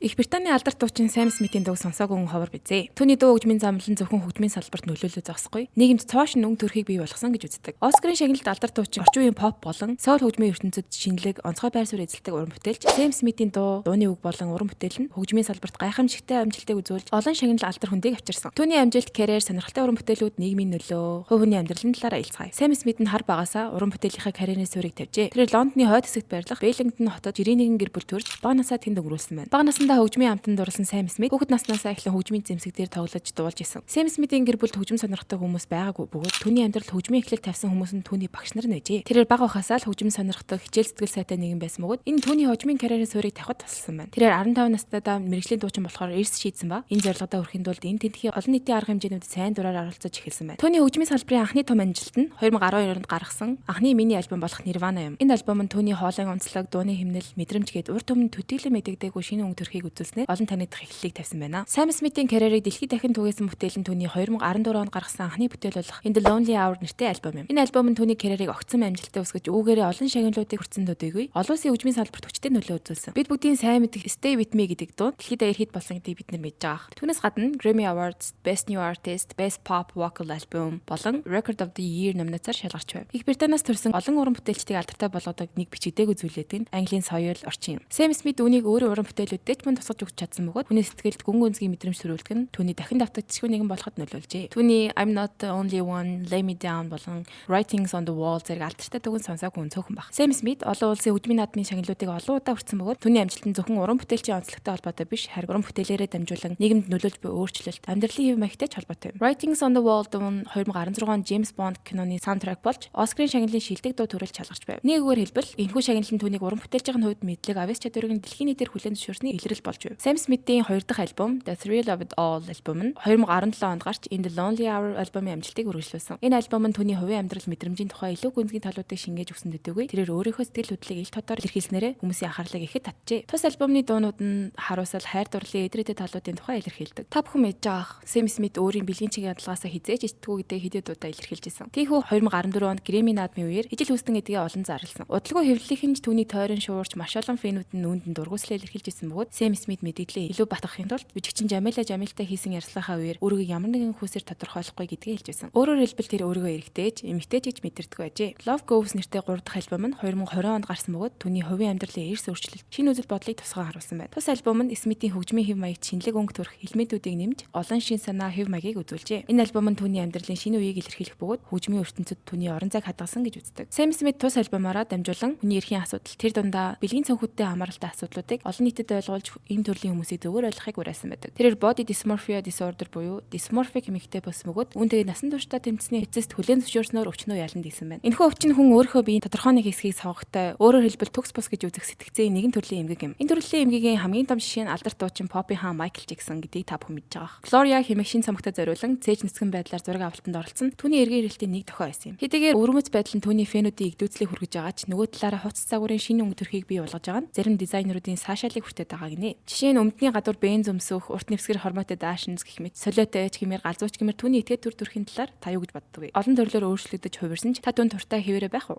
Их Британий алдар дуучин Сэм Смитийн дуу сонсоогүй хүн ховор бизээ. Түүний дуу хөгжмийн замлан зөвхөн хөгжмийн салбарт нөлөөлөө зогсохгүй. Нийгэмд цоошин өнгө төрхийг бий болгосон гэж үздэг. Оскарын шагналд алдар дуучин орчин үеийн поп болон соул хөгжмийн ертөнцид шинэлэг онцгой байр суурь эзэлдэг уран бүтээлч Сэм Смитийн дууны үг болон уран бүтээл нь хөгжмийн салбарт гайхамшигтай амжилтыг үзүүлж олон шагнал алдар хүндийг авчирсан. Түүний амжилт, карьер, сонирхолтой уран бүтээлүүд нийгмийн нөлөө, хувь хүний амьдралын талаар ялцгаая. Сэм Смит нь хар багасаа уран бүтээлийнхаа карьерийн суурийг тавьжээ. Тэр Лондоны хойд хэсэгт байрлах Бэллингтон хотод 91 гэр бүл төрж бага насаа тэнд өнгөрүүлсэн байна. Бага насндаа хөгжмийн амтанд дурласан Сэм Смит хүүхэд наснасаа эхлэн хөгжмийн зэмсэг дээр тоглож дуулж исэн. Сэм Смитийн гэр бүлд хөгжим сонирхтой хүмүүс байгаагүй бөгөөд түүний амьдралд хөгжмийн эхлэл тавьсан хүмүүс нь түүний багш нар нэжээ. Тэрээр бага байхасаа л хөгжим сонирхтой хичээл сэтгэл сайтай нэгэн байсан бөгөөд энэ түүний хөгжмийн карьерийн суурийг тавихад тусалсан байна. Тэрээр 15 настайдаа мэрэгжлийн дуучин болохоор эрс шийдсэн ба энэ зорилгодоо хүрэхийн тулд энэ тентхийн олон нийтийн арга хэмжээнүүдэд сайн дураар оролцож эхэлсэн байна. Түүний хөгжмийн салбарын анхны том амжилт нь 2012 онд гаргасан анхны мини альбом болох Nirvana юм. Энэ альбом нь түүний хоолойн онцлог, дууны хэмнэл, мэдрэмж гээд урт өмнө төдийлөн мэдэгдээгүй шинэ өнгө төрхийг үзүүлснээр олон танигдах эхлэлийг тавьсан байна. Сэм Смитийн карьерийг дэлхийд дахин түгээсэн бүтээл нь түүний 2014 онд гаргасан анхны бүтээл болох In the Lonely Hour нэртэй альбом юм. Энэ альбом нь түүний карьерийг огцом амжилттай үсгэж үүгээрээ олон шагналуудыг хүртсэн төдийгүй олон улсын хөгжмийн салбарт хүчтэй нөлөө үзүүлсэн. Бид бүгдийн сайн мэдих Stay With Me гэдэг дуу дэлхийд даяар хит болсон гэдгийг бид нар мэдж байгаа. Түүнээс гадна Grammy Awards, Best New Artist, Best Pop Vocal Album болон Record of the Year номинацаар шалгарч байв. Их Британаас төрсэн олон уран бүтээлчдийг алдартай болгодог нэг бичигдээг үзүүлээд нь Английн соёл, орчин юм. Сэм Смит үүнийг өөрийн уран бүтээлүүдэд ч мөн тусгаж өгч чадсан бөгөөд хүний сэтгэлд гүн гүнзгий мэдрэмж төрүүлдэг нь түүний дахин давтагдчихгүй нэгэн болоход нөлөөлжээ. Түүний I'm Not the Only One, Lay Me Down болон Writings on the Wall зэрэг алдартай дууг сонсоогүй хүн цөөхөн баг. Сэм Смит олон улсын хөгжмийн наадмын шагналуудыг олон удаа хүртсэн бөгөөд түүний амжилт нь зөвхөн уран бүтээлчийн онцлогтой холбоотой биш, харин уран бүтээлээрээ дамжуулан нийгэмд нөлөөлж буй өөрчлөлт, амьдралын хэв маягтай ч холбоотой юм. Writings on the Wall дуу нь 2016 он James Bond киноны саундтрек болж Оскарын шагналын шилдэг дуу төрөлж шалгарч байв. Нэггээр хэлбэл энэхүү шагнал нь түүнийг уран бүтээлчийн хувьд мэдлэг, авьяас чадварыг нь дэлхийн нийтээр хүлээн зөвшөөрсний илрэл болж байв. Сэм Смитийн 2 дахь альбом The Thrill of It All альбом нь 2017 онд гарч In the Lonely Hour альбомын амжилтыг үргэлжлүүлсэн. Энэ альбом нь түүний хувийн амьдрал мэдрэмжийн тухай илүү гүнзгий талуудыг шингээж өгсөн төдийгүй тэрээр өөрийнхөө сэтгэл хөдлөлийг ил тодор илэрхийлснээрээ хүмүүсийн анхаарлыг ихэд татжээ. Тус альбомны дуунууд нь харуулсал, хайр дурлалын эдрээтэй талуудын тухай илэрхийлдэг. Та бүхэн мэдж байгаах Сэм Смит өөрийн бэлгийн чигийн адлагаасаа хизээж ичдэггүй гэдэг хэдийн удаа илэрхийлжсэн. Тийхүү 2014 онд Grammy наадмын үеэр ижил хүстэн гэдгээ олон зарласан. Удалгүй хэвлэлийнхэн ч түүний тойрон шуурч маш олон фэнүүд нь үүнд дургуслаа илэрхийлжсэн бөгөөд Сэм Смит мэдээлэлээ илүү батгахын тулд бичигчин Жамила Жамилтай хийсэн ярилцлагаа үеэр өөрийгөө ямар нэгэн хүсээр тодорхойлохгүй гэдгийг хэлжсэн. Өөрөөр хэлбэл тэр өөрийгөө эрэгтэйч, эмэгтэйч гэж мэдэрдэг байжээ. Love Goes нэртэй 3 дахь альбом нь 2020 онд гарсан бөгөөд түүний хувийн амьдралын эрс өөрчлөлт, шинэ үзэл бодлыг тусгай харуулсан байна. Тус альбом нь Смитийн хөгжмийн хэв маягт шинэлэг өнгө төрх элементүүдийг нэмж олон шин санаа, хэв маягийг үзүүлжээ. Энэ альбом нь түүний амьдралын шинэ үеийг илэрхийлэх бөгөөд хөгжмийн ертөнцид түүний орон зайг хадгалсан гэж үздэг. Сэм Смит тус альбомороо дамжуулан хүний эрхийн асуудал, тэр дундаа бэлгийн цөнхүүдтэй хамааралтай асуудлуудыг олон нийтэд ойлгуулж энэ төрлийн хүмүүсийг зөвөр ойлгохыг уриалсан байдаг. Тэрээр body dysmorphia disorder буюу dysmorphic эмэгтэй болсон бөгөөд үүнтэйг насан туршдаа тэмцсэний эцэст хүлээн зөвшөөрснөөр өвчнөө ялан дийсэн байна. Энэхүү өвчин хүн өөрийнхөө биеийн тодорхой нэг хэсгийг савгахтай, өөрөөр хэлбэл төгс бус гэж үзэх сэтгцийн нэгэн төрлийн эмгэг юм. Энэ төрлийн эмгэгийн хамгийн том жишээ нь алдарт дуучин Poppy хаан Michael Jackson гэдгийг та бүхэн мэдж байгаа. Gloria хэмээх шин цомогтой зориулан цээж нисгэн байдлаар зураг авалтанд оролцсон түүний эргэн ирэлтийн нэг дохио байсан юм. Хэдийгээр өрмөц байдал нь түүний фэнүүдийн игдүүцлийг хүргэж байгаа ч нөгөө талаараа хуц цагуурын шинэ өнгө төрхийг бий болгож байгаа нь зарим дизайнеруудын саашаалыг хүртээд байгаа гинэ. Жишээ нь өмдний гадуур бенз өмсөх, урт нэвсгэр хормоотой даашинз гэх мэт солиотой эч гэмээр галзууч гэмээр түүний этгээд төр төрхийн талаар та юу гэж боддог вэ? Олон төрлөөр өөрчлөгдөж хувирсан ч та түн туртай хэвээрээ байх уу?